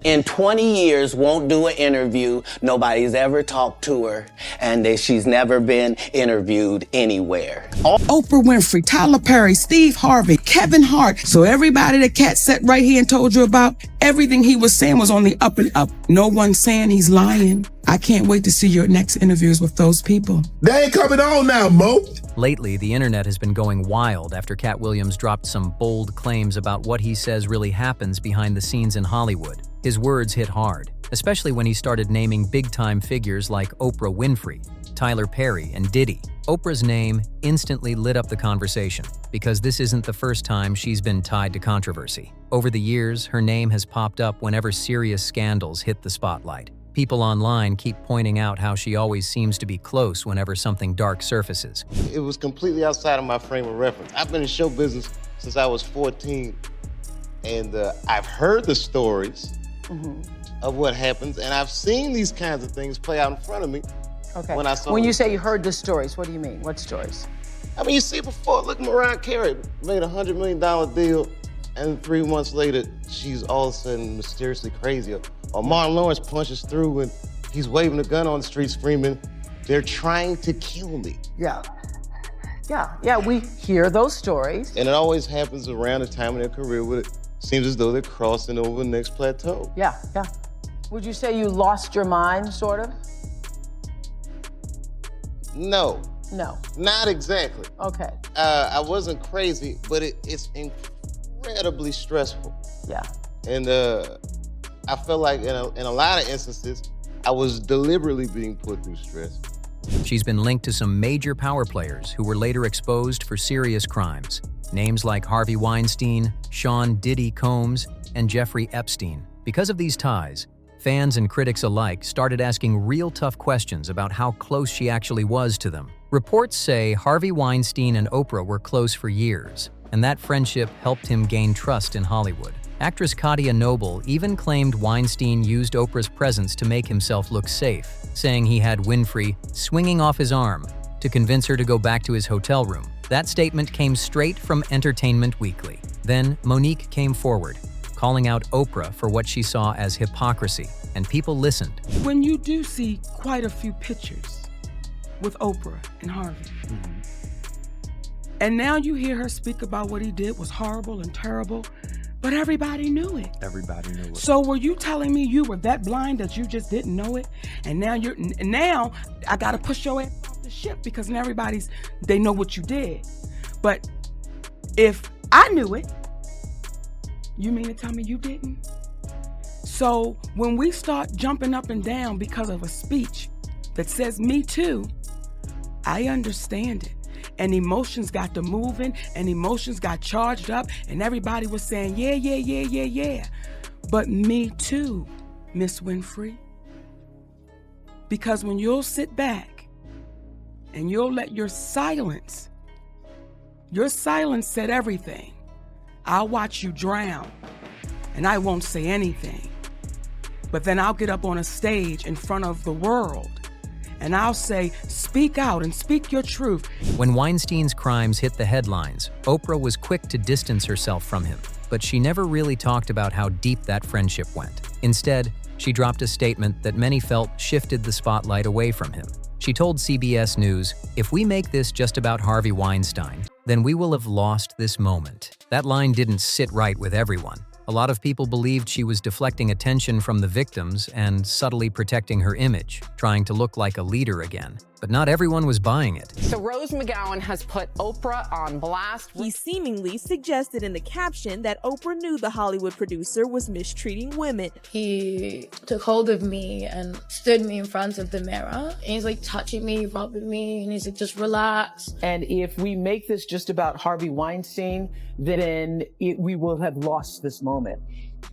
in 20 years won't do an interview. Nobody's ever talked to her, and that she's never been interviewed anywhere. Oprah Winfrey, Tyler Perry, Steve Harvey, Kevin Hart. So everybody that Katt sat right here and told you about, everything he was saying was on the up and up. No one's saying he's lying. I can't wait to see your next interviews with those people. They ain't coming on now, Mo. Lately, the internet has been going wild after Katt Williams dropped some bold claims about what he says really happens behind the scenes in Hollywood. His words hit hard, especially when he started naming big-time figures like Oprah Winfrey, Tyler Perry, and Diddy. Oprah's name instantly lit up the conversation because this isn't the first time she's been tied to controversy. Over the years, her name has popped up whenever serious scandals hit the spotlight. People online keep pointing out how she always seems to be close whenever something dark surfaces. It was completely outside of my frame of reference. I've been in show business since I was 14, and I've heard the stories of what happens, and I've seen these kinds of things play out in front of me. Okay. When you say you heard the stories, what do you mean? What stories? I mean, you see before, look, Mariah Carey made a $100 million deal, and 3 months later, she's all of a sudden mysteriously crazy. Or Martin Lawrence punches through and he's waving a gun on the street screaming, "They're trying to kill me." Yeah, we hear those stories. And it always happens around the time in their career where it seems as though they're crossing over the next plateau. Yeah. Would you say you lost your mind, sort of? No. No. Not exactly. Okay. I wasn't crazy, but it's incredibly stressful. Yeah. And I felt like in a lot of instances, I was deliberately being put through stress. She's been linked to some major power players who were later exposed for serious crimes. Names like Harvey Weinstein, Sean Diddy Combs, and Jeffrey Epstein. Because of these ties, fans and critics alike started asking real tough questions about how close she actually was to them. Reports say Harvey Weinstein and Oprah were close for years, and that friendship helped him gain trust in Hollywood. Actress Katia Noble even claimed Weinstein used Oprah's presence to make himself look safe, saying he had Winfrey swinging off his arm to convince her to go back to his hotel room. That statement came straight from Entertainment Weekly. Then Monique came forward, calling out Oprah for what she saw as hypocrisy, and people listened. When you do see quite a few pictures with Oprah and Harvey, and now you hear her speak about what he did was horrible and terrible, but everybody knew it. Everybody knew it. So were you telling me you were that blind that you just didn't know it? And now I gotta push your ass off the ship because now they know what you did. But if I knew it, you mean to tell me you didn't? So when we start jumping up and down because of a speech that says me too, I understand it. And emotions got to moving, and emotions got charged up, and everybody was saying, yeah. But me too, Miss Winfrey. Because when you'll sit back and you'll let your silence said everything. I'll watch you drown, and I won't say anything. But then I'll get up on a stage in front of the world, and I'll say, speak out and speak your truth. When Weinstein's crimes hit the headlines, Oprah was quick to distance herself from him, but she never really talked about how deep that friendship went. Instead, she dropped a statement that many felt shifted the spotlight away from him. She told CBS News, "If we make this just about Harvey Weinstein, then we will have lost this moment." That line didn't sit right with everyone. A lot of people believed she was deflecting attention from the victims and subtly protecting her image, trying to look like a leader again. But not everyone was buying it. So Rose McGowan has put Oprah on blast. He seemingly suggested in the caption that Oprah knew the Hollywood producer was mistreating women. He took hold of me and stood me in front of the mirror. And he's like touching me, rubbing me, and he's like, just relax. And if we make this just about Harvey Weinstein, then we will have lost this moment.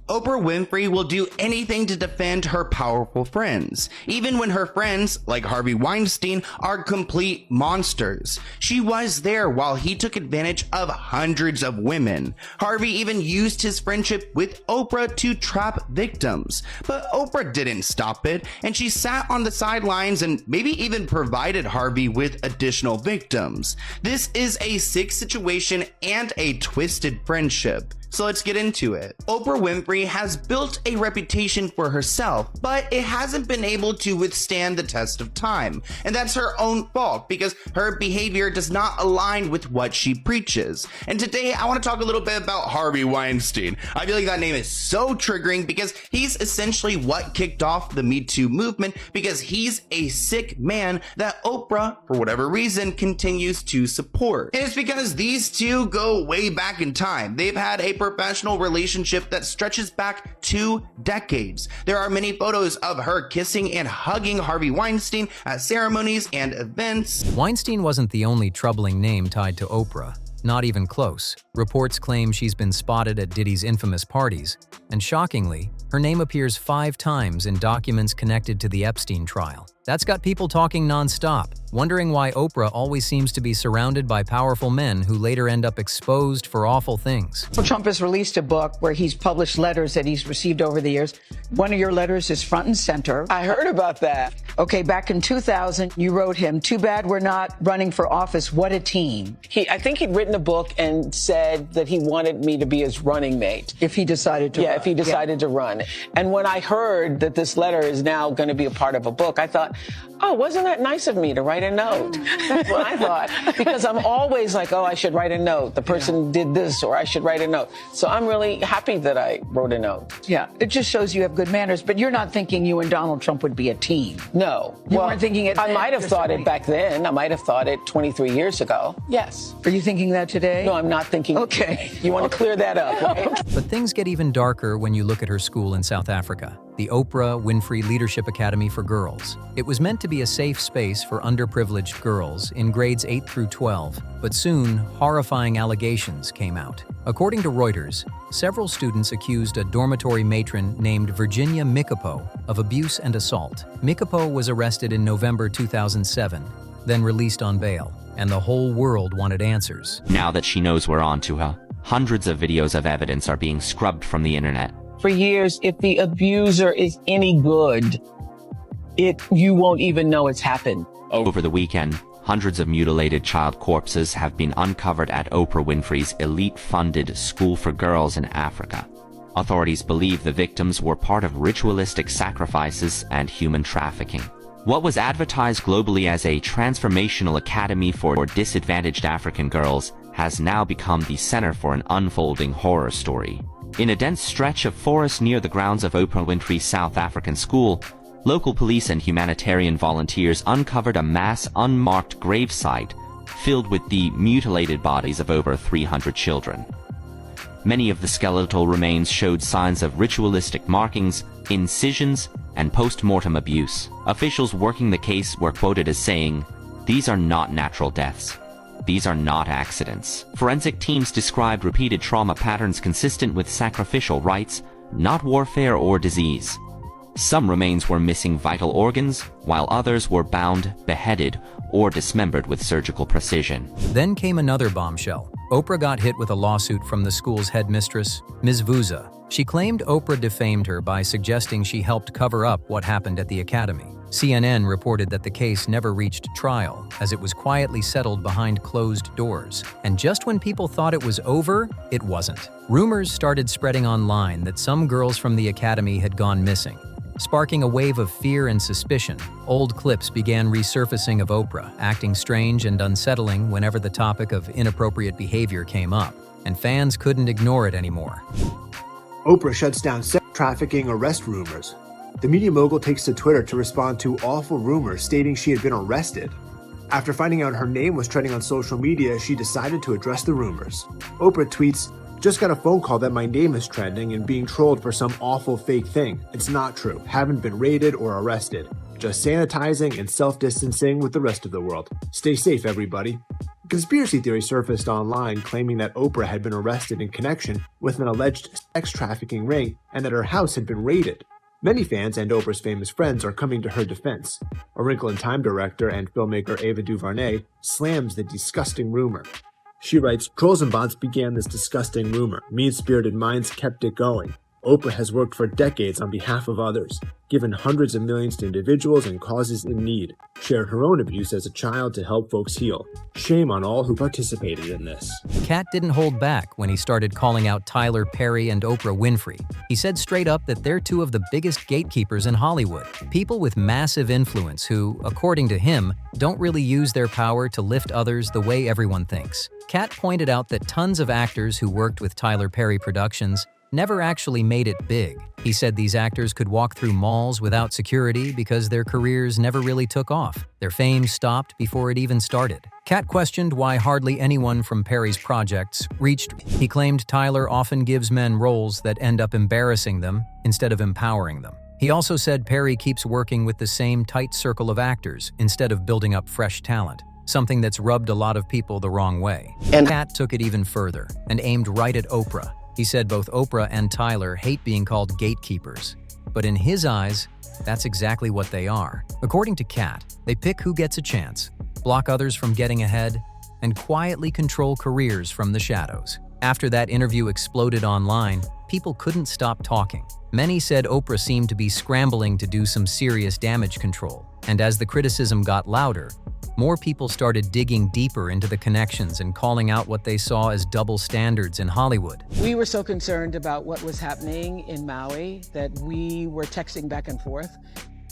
Oprah Winfrey will do anything to defend her powerful friends, even when her friends, like Harvey Weinstein, are complete monsters. She was there while he took advantage of hundreds of women. Harvey even used his friendship with Oprah to trap victims. But Oprah didn't stop it, and she sat on the sidelines and maybe even provided Harvey with additional victims. This is a sick situation and a twisted friendship. So let's get into it. Oprah Winfrey has built a reputation for herself, but it hasn't been able to withstand the test of time. And that's her own fault because her behavior does not align with what she preaches. And today I want to talk a little bit about Harvey Weinstein. I feel like that name is so triggering because he's essentially what kicked off the Me Too movement, because he's a sick man that Oprah, for whatever reason, continues to support. And it's because these two go way back in time. They've had a professional relationship that stretches back 2 decades. There are many photos of her kissing and hugging Harvey Weinstein at ceremonies and events. Weinstein wasn't the only troubling name tied to Oprah. Not even close. Reports claim she's been spotted at Diddy's infamous parties, and shockingly, her name appears 5 times in documents connected to the Epstein trial. That's got people talking nonstop, wondering why Oprah always seems to be surrounded by powerful men who later end up exposed for awful things. Trump has released a book where he's published letters that he's received over the years. One of your letters is front and center. I heard about that. Okay, back in 2000, you wrote him, "Too bad we're not running for office. What a team." I think he'd written a book and said that he wanted me to be his running mate. If he decided to run. If he decided to run. And when I heard that this letter is now going to be a part of a book, I thought, oh, wasn't that nice of me to write a note? That's what I thought. Because I'm always like, oh, I should write a note. The person did this, or I should write a note. So I'm really happy that I wrote a note. Yeah, it just shows you have good manners, but you're not thinking you and Donald Trump would be a team. No. You weren't thinking it. I might have thought it back then. I might have thought it 23 years ago. Yes. Are you thinking that today? No, I'm not thinking. Okay. You want to clear that up, right? But things get even darker when you look at her school in South Africa, the Oprah Winfrey Leadership Academy for Girls. It was meant to be a safe space for underprivileged girls in grades 8 through 12, but soon, horrifying allegations came out. According to Reuters, several students accused a dormitory matron named Virginia Mikapo of abuse and assault. Mikapo was arrested in November 2007, then released on bail, and the whole world wanted answers. Now that she knows we're on to her, hundreds of videos of evidence are being scrubbed from the internet. For years, if the abuser is any good, you won't even know it's happened. Over the weekend, hundreds of mutilated child corpses have been uncovered at Oprah Winfrey's elite-funded school for girls in Africa. Authorities believe the victims were part of ritualistic sacrifices and human trafficking. What was advertised globally as a transformational academy for disadvantaged African girls has now become the center for an unfolding horror story. In a dense stretch of forest near the grounds of Oprah Winfrey's South African school, local police and humanitarian volunteers uncovered a mass unmarked gravesite filled with the mutilated bodies of over 300 children. Many of the skeletal remains showed signs of ritualistic markings, incisions, and post-mortem abuse. Officials working the case were quoted as saying, "These are not natural deaths. These are not accidents." Forensic teams described repeated trauma patterns consistent with sacrificial rites, not warfare or disease. Some remains were missing vital organs, while others were bound, beheaded, or dismembered with surgical precision. Then came another bombshell. Oprah got hit with a lawsuit from the school's headmistress, Ms. Vuza. She claimed Oprah defamed her by suggesting she helped cover up what happened at the academy. CNN reported that the case never reached trial, as it was quietly settled behind closed doors. And just when people thought it was over, it wasn't. Rumors started spreading online that some girls from the academy had gone missing. Sparking a wave of fear and suspicion, old clips began resurfacing of Oprah, acting strange and unsettling whenever the topic of inappropriate behavior came up, and fans couldn't ignore it anymore. Oprah shuts down sex trafficking arrest rumors. The media mogul takes to Twitter to respond to awful rumors stating she had been arrested. After finding out her name was trending on social media, she decided to address the rumors. Oprah tweets, "Just got a phone call that my name is trending and being trolled for some awful fake thing. It's not true. Haven't been raided or arrested. Just sanitizing and self-distancing with the rest of the world. Stay safe, everybody." A conspiracy theory surfaced online claiming that Oprah had been arrested in connection with an alleged sex trafficking ring and that her house had been raided. Many fans and Oprah's famous friends are coming to her defense. A Wrinkle in Time director and filmmaker Ava DuVernay slams the disgusting rumor. She writes, "Trolls and bots began this disgusting rumor. Mean-spirited minds kept it going. Oprah has worked for decades on behalf of others, given hundreds of millions to individuals and causes in need, shared her own abuse as a child to help folks heal. Shame on all who participated in this. Katt didn't hold back when he started calling out Tyler Perry and Oprah Winfrey. He said straight up that they're two of the biggest gatekeepers in Hollywood, people with massive influence who, according to him, don't really use their power to lift others the way everyone thinks. Katt pointed out that tons of actors who worked with Tyler Perry Productions never actually made it big. He said these actors could walk through malls without security because their careers never really took off. Their fame stopped before it even started. Katt questioned why hardly anyone from Perry's projects reached. He claimed Tyler often gives men roles that end up embarrassing them instead of empowering them. He also said Perry keeps working with the same tight circle of actors instead of building up fresh talent, something that's rubbed a lot of people the wrong way. And Katt took it even further and aimed right at Oprah. He said both Oprah and Tyler hate being called gatekeepers, but in his eyes, that's exactly what they are. According to Katt, they pick who gets a chance, block others from getting ahead, and quietly control careers from the shadows. After that interview exploded online, people couldn't stop talking. Many said Oprah seemed to be scrambling to do some serious damage control, and as the criticism got louder, more people started digging deeper into the connections and calling out what they saw as double standards in Hollywood. We were so concerned about what was happening in Maui that we were texting back and forth.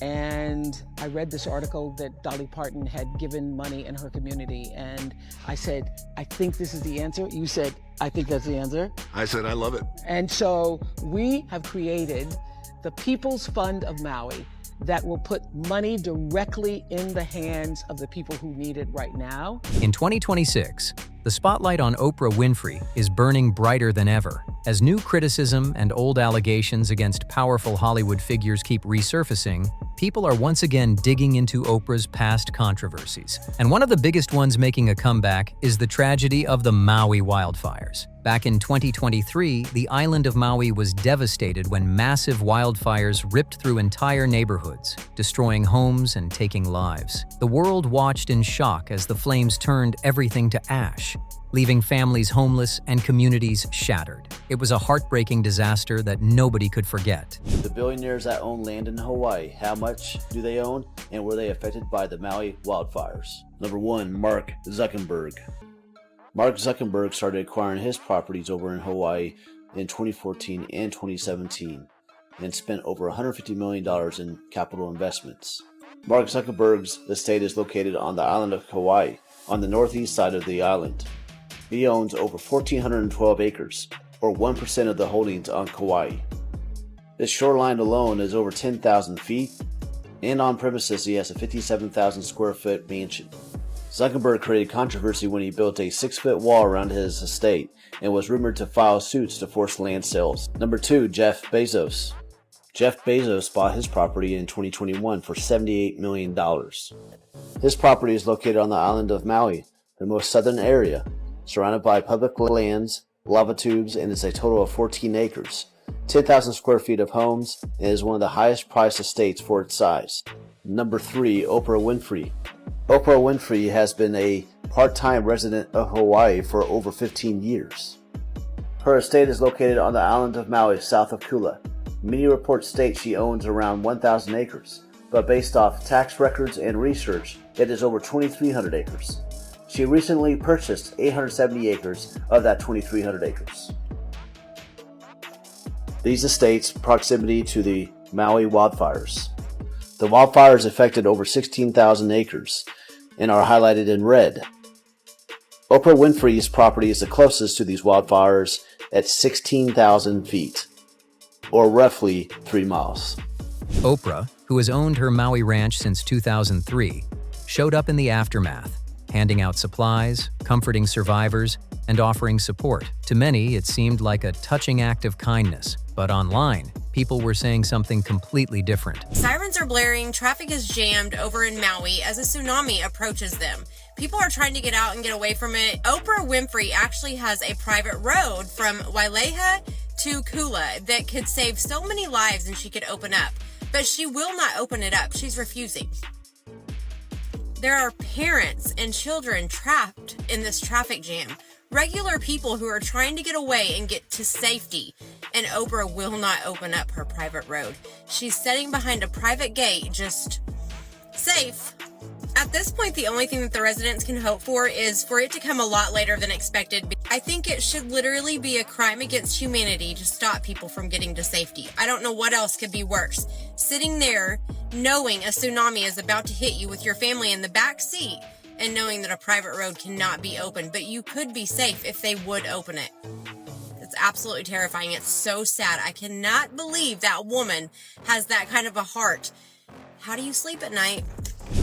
And I read this article that Dolly Parton had given money in her community. And I said, I think this is the answer. You said, I think that's the answer. I said, I love it. And so we have created the People's Fund of Maui that will put money directly in the hands of the people who need it right now. In 2026, the spotlight on Oprah Winfrey is burning brighter than ever. As new criticism and old allegations against powerful Hollywood figures keep resurfacing, people are once again digging into Oprah's past controversies. And one of the biggest ones making a comeback is the tragedy of the Maui wildfires. Back in 2023, the island of Maui was devastated when massive wildfires ripped through entire neighborhoods, destroying homes and taking lives. The world watched in shock as the flames turned everything to ash, leaving families homeless and communities shattered. It was a heartbreaking disaster that nobody could forget. The billionaires that own land in Hawaii, how much do they own, and were they affected by the Maui wildfires? Number 1, Mark Zuckerberg. Mark Zuckerberg started acquiring his properties over in Hawaii in 2014 and 2017 and spent over $150 million in capital investments. Mark Zuckerberg's estate is located on the island of Kauai, on the northeast side of the island. He owns over 1,412 acres, or 1% of the holdings on Kauai. This shoreline alone is over 10,000 feet, and on premises he has a 57,000 square foot mansion. Zuckerberg created controversy when he built a 6-foot wall around his estate and was rumored to file suits to force land sales. Number 2, Jeff Bezos. Jeff Bezos bought his property in 2021 for $78 million. His property is located on the island of Maui, the most southern area, surrounded by public lands, lava tubes, and is a total of 14 acres, 10,000 square feet of homes, and is one of the highest priced estates for its size. Number 3, Oprah Winfrey. Oprah Winfrey has been a part-time resident of Hawaii for over 15 years. Her estate is located on the island of Maui, south of Kula. Many reports state she owns around 1,000 acres, but based off tax records and research, it is over 2,300 acres. She recently purchased 870 acres of that 2,300 acres. These estates' proximity to the Maui wildfires. The wildfires affected over 16,000 acres and are highlighted in red. Oprah Winfrey's property is the closest to these wildfires at 16,000 feet, or roughly 3 miles. Oprah, who has owned her Maui ranch since 2003, showed up in the aftermath, handing out supplies, comforting survivors, and offering support. To many, it seemed like a touching act of kindness, but online, people were saying something completely different. Sirens are blaring, traffic is jammed over in Maui as a tsunami approaches them. People are trying to get out and get away from it. Oprah Winfrey actually has a private road from Waileha to Kula that could save so many lives and she could open up. But she will not open it up. She's refusing. There are parents and children trapped in this traffic jam. Regular people who are trying to get away and get to safety. And Oprah will not open up her private road. She's sitting behind a private gate, just safe. At this point, the only thing that the residents can hope for is for it to come a lot later than expected. I think it should literally be a crime against humanity to stop people from getting to safety. I don't know what else could be worse. Sitting there, knowing a tsunami is about to hit you with your family in the back seat, and knowing that a private road cannot be opened, but you could be safe if they would open it. It's absolutely terrifying. It's so sad. I cannot believe that woman has that kind of a heart. How do you sleep at night?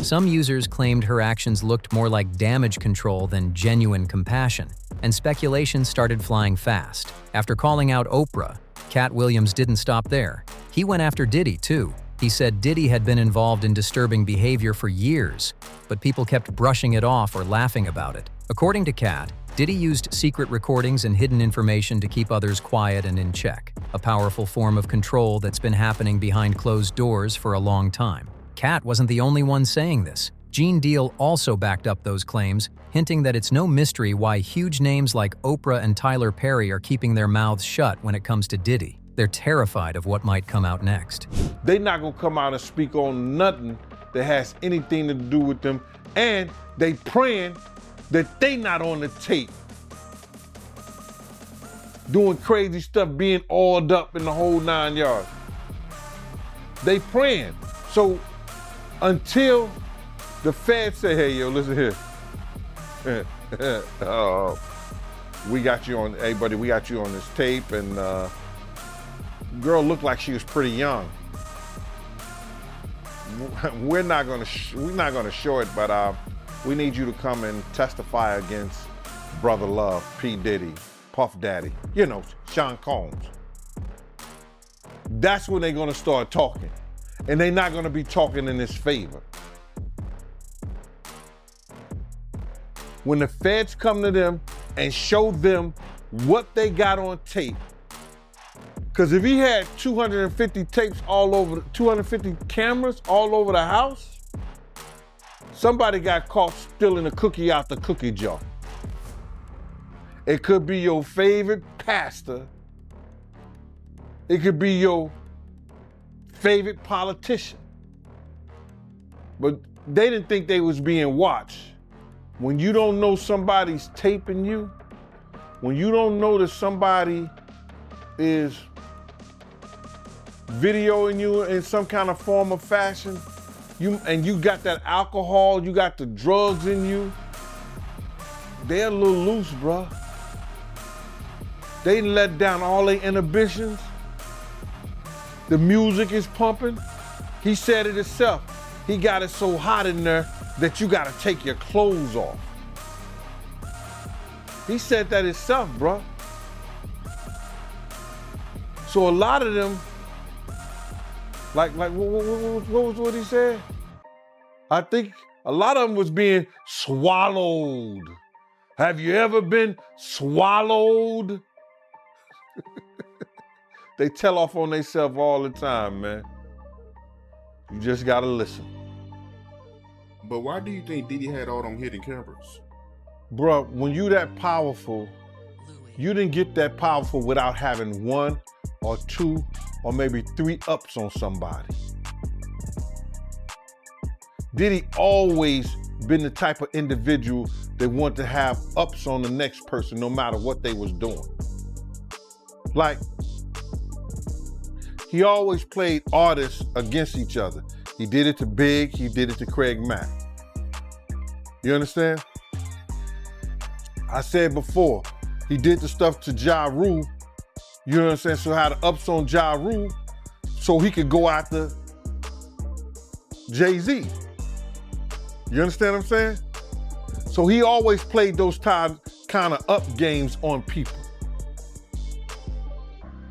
Some users claimed her actions looked more like damage control than genuine compassion, and speculation started flying fast. After calling out Oprah, Katt Williams didn't stop there. He went after Diddy, too. He said Diddy had been involved in disturbing behavior for years, but people kept brushing it off or laughing about it. According to Katt, Diddy used secret recordings and hidden information to keep others quiet and in check, a powerful form of control that's been happening behind closed doors for a long time. Katt wasn't the only one saying this. Gene Deal also backed up those claims, hinting that it's no mystery why huge names like Oprah and Tyler Perry are keeping their mouths shut when it comes to Diddy. They're terrified of what might come out next. They not gonna come out and speak on nothing that has anything to do with them, and they praying that they not on the tape doing crazy stuff, being oiled up in the whole 9 yards. They praying. So until the feds say, hey, yo, listen here. We got you on, hey, buddy, we got you on this tape, and girl looked like she was pretty young. We're not gonna show it, but we need you to come and testify against Brother Love, P. Diddy, Puff Daddy, you know, Sean Combs. That's when they're gonna start talking. And they're not gonna be talking in his favor. When the feds come to them and show them what they got on tape, because if he had 250 tapes all over, 250 cameras all over the house, somebody got caught stealing a cookie out the cookie jar. It could be your favorite pastor. It could be your favorite politician. But they didn't think they was being watched. When you don't know somebody's taping you, when you don't know that somebody is videoing you in some kind of form of fashion, you got that alcohol, you got the drugs in you, they're a little loose, bruh. They let down all their inhibitions. The music is pumping. He said it himself. He got it so hot in there that you gotta take your clothes off. He said that himself, bruh. So a lot of them, like what he said? I think a lot of them was being swallowed. Have you ever been swallowed? They tell off on themselves all the time, man. You just gotta listen. But why do you think Diddy had all them hidden cameras? Bruh, when you that powerful, you didn't get that powerful without having 1 or 2 or maybe 3 ups on somebody. Diddy always been the type of individual that wanted to have ups on the next person no matter what they was doing. Like, he always played artists against each other. He did it to Big, he did it to Craig Mack. You understand? I said before, he did the stuff to Ja Rule, you know what I'm saying? So had the ups on Ja Rule so he could go after Jay-Z. You understand what I'm saying? So he always played those kind of up games on people.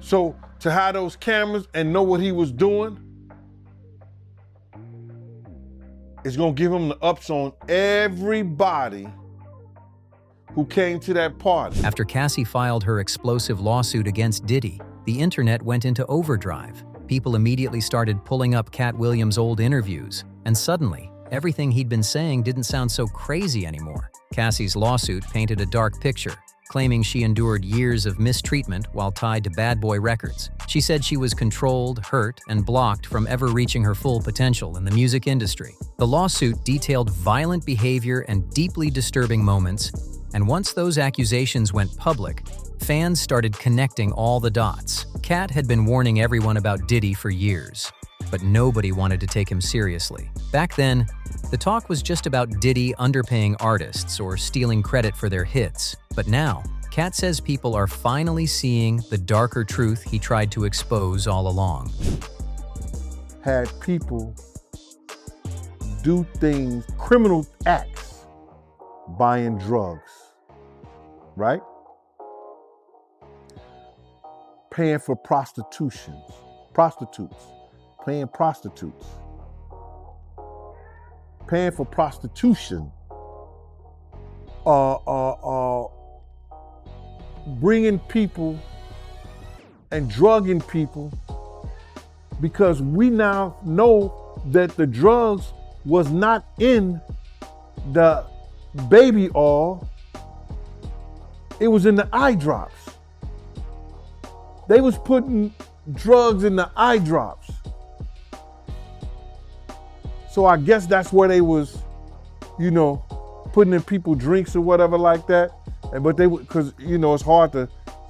So to have those cameras and know what he was doing, it's gonna give him the ups on everybody who came to that party. After Cassie filed her explosive lawsuit against Diddy, the internet went into overdrive. People immediately started pulling up Katt Williams' old interviews, and suddenly, everything he'd been saying didn't sound so crazy anymore. Cassie's lawsuit painted a dark picture. claiming she endured years of mistreatment while tied to bad boy records. She said she was controlled, hurt, and blocked from ever reaching her full potential in the music industry. The lawsuit detailed violent behavior and deeply disturbing moments, and once those accusations went public, fans started connecting all the dots. Katt had been warning everyone about Diddy for years, but nobody wanted to take him seriously. Back then, the talk was just about Diddy underpaying artists or stealing credit for their hits. But now, Katt says people are finally seeing the darker truth he tried to expose all along. Had people do things, criminal acts, buying drugs, right? Paying for prostitutes, paying prostitutes, paying for prostitution, bringing people and drugging people, because we now know that the drugs was not in the baby oil, it was in the eye drops. They was putting drugs in the eye drops. So I guess that's where they was, you know, putting in people drinks or whatever like that. And but they would, cause you know, it's hard to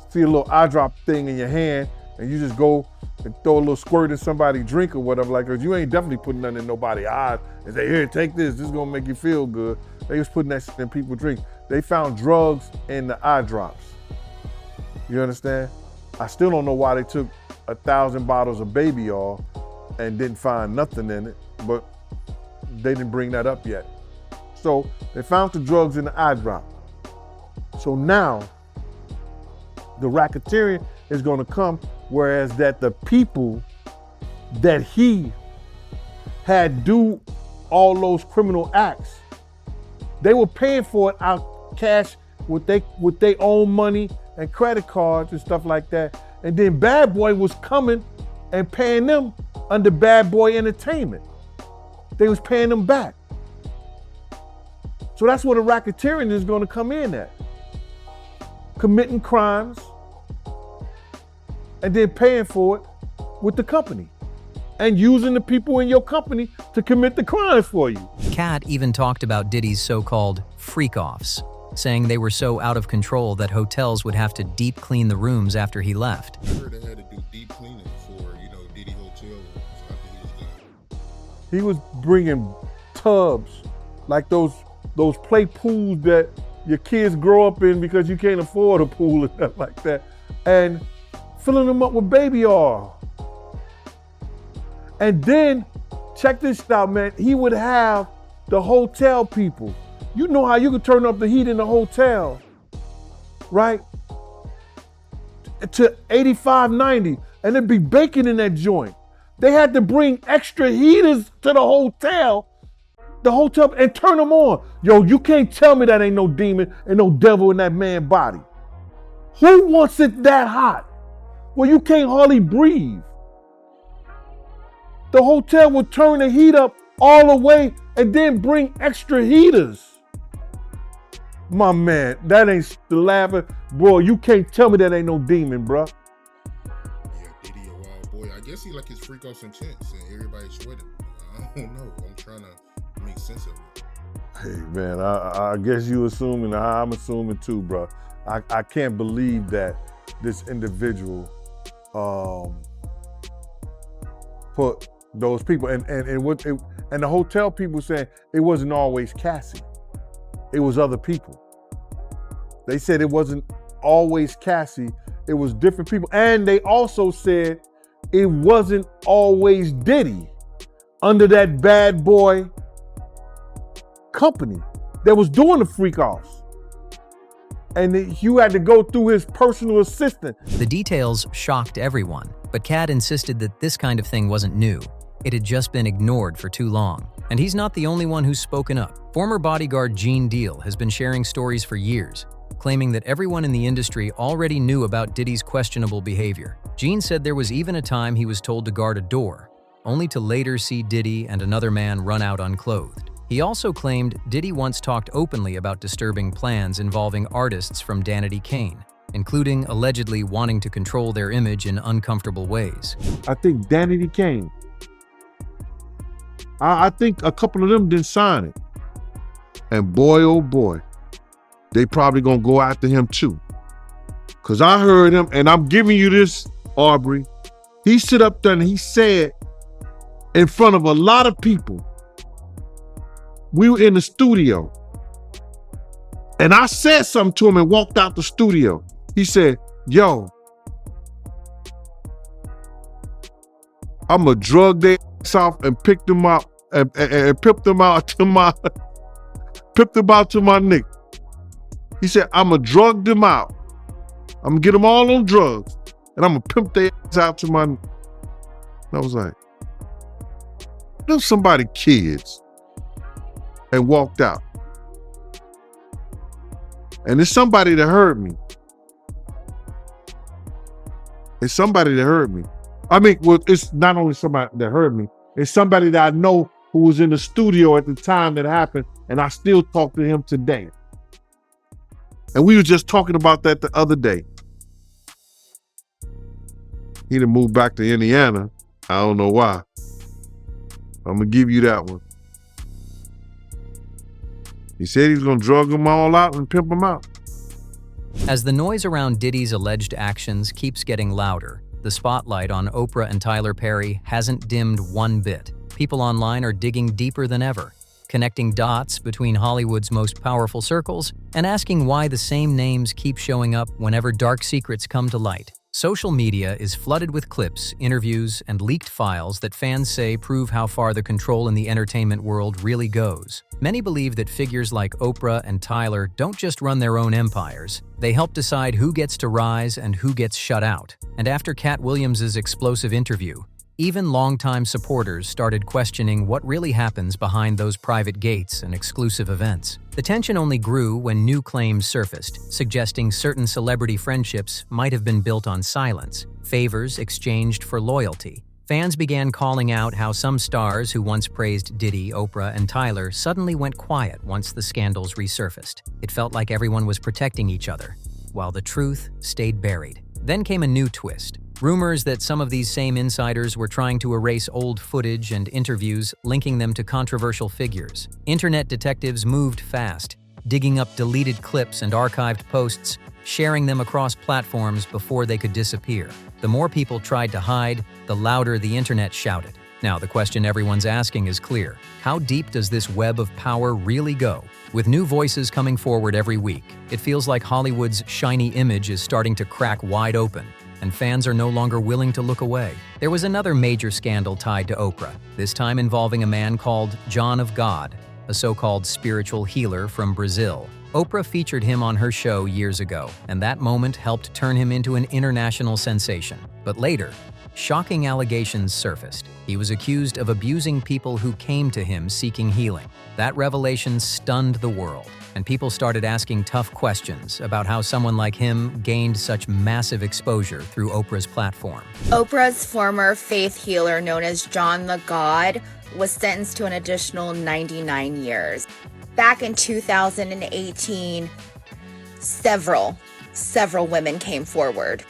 see a little eye drop thing in your hand and you just go and throw a little squirt in somebody's drink or whatever like that. Cause you ain't definitely putting nothing in nobody's eyes and say, here, take this is gonna make you feel good. They was putting that shit in people's drinks. They found drugs in the eye drops. You understand? I still don't know why they took 1,000 bottles of baby oil and didn't find nothing in it, but they didn't bring that up yet. So they found the drugs in the eye drop. So now the racketeering is gonna come, whereas that the people that he had do all those criminal acts, they were paying for it out cash with their own money and credit cards and stuff like that. And then Bad Boy was coming and paying them under Bad Boy Entertainment. They was paying them back. So that's where the racketeering is gonna come in at. Committing crimes and then paying for it with the company and using the people in your company to commit the crimes for you. Katt even talked about Diddy's so-called freak-offs, saying they were so out of control that hotels would have to deep clean the rooms after he left. I heard they had to do deep cleaning for, you know, Diddy hotel rooms after he was done. He was bringing tubs, like those play pools that your kids grow up in because you can't afford a pool and stuff like that, and filling them up with baby oil. And then, check this out, man, he would have the hotel people. You know how you could turn up the heat in the hotel, right? To 85, 90, and it'd be baking in that joint. They had to bring extra heaters to the hotel, and turn them on. Yo, you can't tell me that ain't no demon and no devil in that man's body. Who wants it that hot? Well, you can't hardly breathe. The hotel would turn the heat up all the way and then bring extra heaters. My man, that ain't the laughing. Bro, you can't tell me that ain't no demon, bro. Yeah, Diddy a wild boy. I guess he like his freak offs intense and everybody's sweating. I don't know. I'm trying to make sense of it. Hey, man, I guess you assuming, I'm assuming too, bro. I can't believe that this individual put those people, and the hotel people saying it wasn't always Cassie. It was other people. They said it wasn't always Cassie, it was different people. And they also said it wasn't always Diddy under that Bad Boy company that was doing the freak-offs. And you had to go through his personal assistant. The details shocked everyone, but Katt insisted that this kind of thing wasn't new. It had just been ignored for too long. And he's not the only one who's spoken up. Former bodyguard Gene Deal has been sharing stories for years, claiming that everyone in the industry already knew about Diddy's questionable behavior. Gene said there was even a time he was told to guard a door, only to later see Diddy and another man run out unclothed. He also claimed Diddy once talked openly about disturbing plans involving artists from Danity Kane, including allegedly wanting to control their image in uncomfortable ways. I think Danity Kane. I think a couple of them didn't sign it. And boy, oh boy, they probably gonna go after him too. Cause I heard him, and I'm giving you this, Aubrey. He stood up there and he said in front of a lot of people, we were in the studio, and I said something to him and walked out the studio. He said, yo, I'ma drug their ass off and pick them up and pimp them out to my nigga. He said, I'ma drug them out. I'm gonna get them all on drugs, and I'm gonna pimp their ass out to my nigga. I was like, them somebody kids, and walked out. And it's somebody that heard me. It's somebody that heard me. I mean, well, it's not only somebody that heard me, it's somebody that I know who was in the studio at the time that happened, and I still talk to him today. And we were just talking about that the other day. He done moved back to Indiana. I don't know why. I'm gonna give you that one. He said he's gonna drug them all out and pimp them out. As the noise around Diddy's alleged actions keeps getting louder, the spotlight on Oprah and Tyler Perry hasn't dimmed one bit. People online are digging deeper than ever, connecting dots between Hollywood's most powerful circles and asking why the same names keep showing up whenever dark secrets come to light. Social media is flooded with clips, interviews, and leaked files that fans say prove how far the control in the entertainment world really goes. Many believe that figures like Oprah and Tyler don't just run their own empires, they help decide who gets to rise and who gets shut out. And after Katt Williams' explosive interview, even longtime supporters started questioning what really happens behind those private gates and exclusive events. The tension only grew when new claims surfaced, suggesting certain celebrity friendships might have been built on silence, favors exchanged for loyalty. Fans began calling out how some stars who once praised Diddy, Oprah, and Tyler suddenly went quiet once the scandals resurfaced. It felt like everyone was protecting each other, while the truth stayed buried. Then came a new twist. Rumors that some of these same insiders were trying to erase old footage and interviews, linking them to controversial figures. Internet detectives moved fast, digging up deleted clips and archived posts, sharing them across platforms before they could disappear. The more people tried to hide, the louder the internet shouted. Now, the question everyone's asking is clear. How deep does this web of power really go? With new voices coming forward every week, it feels like Hollywood's shiny image is starting to crack wide open, and fans are no longer willing to look away. There was another major scandal tied to Oprah, this time involving a man called John of God, a so-called spiritual healer from Brazil. Oprah featured him on her show years ago, and that moment helped turn him into an international sensation. But later, shocking allegations surfaced. He was accused of abusing people who came to him seeking healing. That revelation stunned the world, and people started asking tough questions about how someone like him gained such massive exposure through Oprah's platform. Oprah's former faith healer, known as John the God, was sentenced to an additional 99 years. Back in 2018, several women came forward.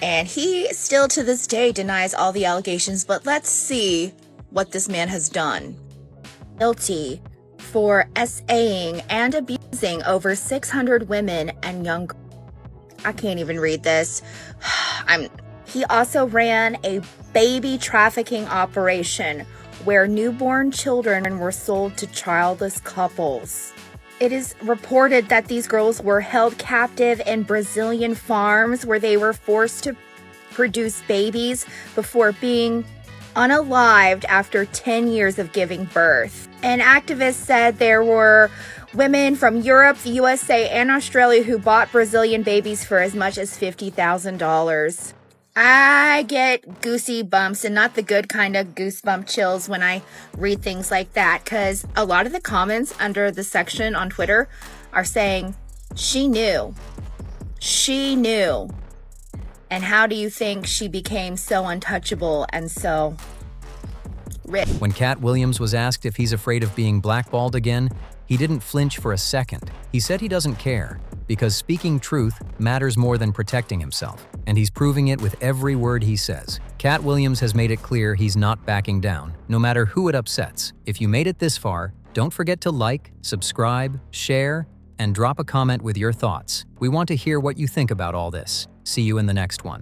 And he still to this day denies all the allegations, but let's see what this man has done. Guilty for SAing and abusing over 600 women and young girls. I can't even read this. He also ran a baby trafficking operation where newborn children were sold to childless couples. It is reported that these girls were held captive in Brazilian farms where they were forced to produce babies before being unalived after 10 years of giving birth. And activists said there were women from Europe, the USA, and Australia who bought Brazilian babies for as much as $50,000. I get goosey bumps, and not the good kind of goosebump chills when I read things like that, because a lot of the comments under the section on Twitter are saying, she knew. She knew. And how do you think she became so untouchable and so When Katt Williams was asked if he's afraid of being blackballed again, he didn't flinch for a second. He said he doesn't care, because speaking truth matters more than protecting himself, and he's proving it with every word he says. Katt Williams has made it clear he's not backing down, no matter who it upsets. If you made it this far, don't forget to like, subscribe, share, and drop a comment with your thoughts. We want to hear what you think about all this. See you in the next one.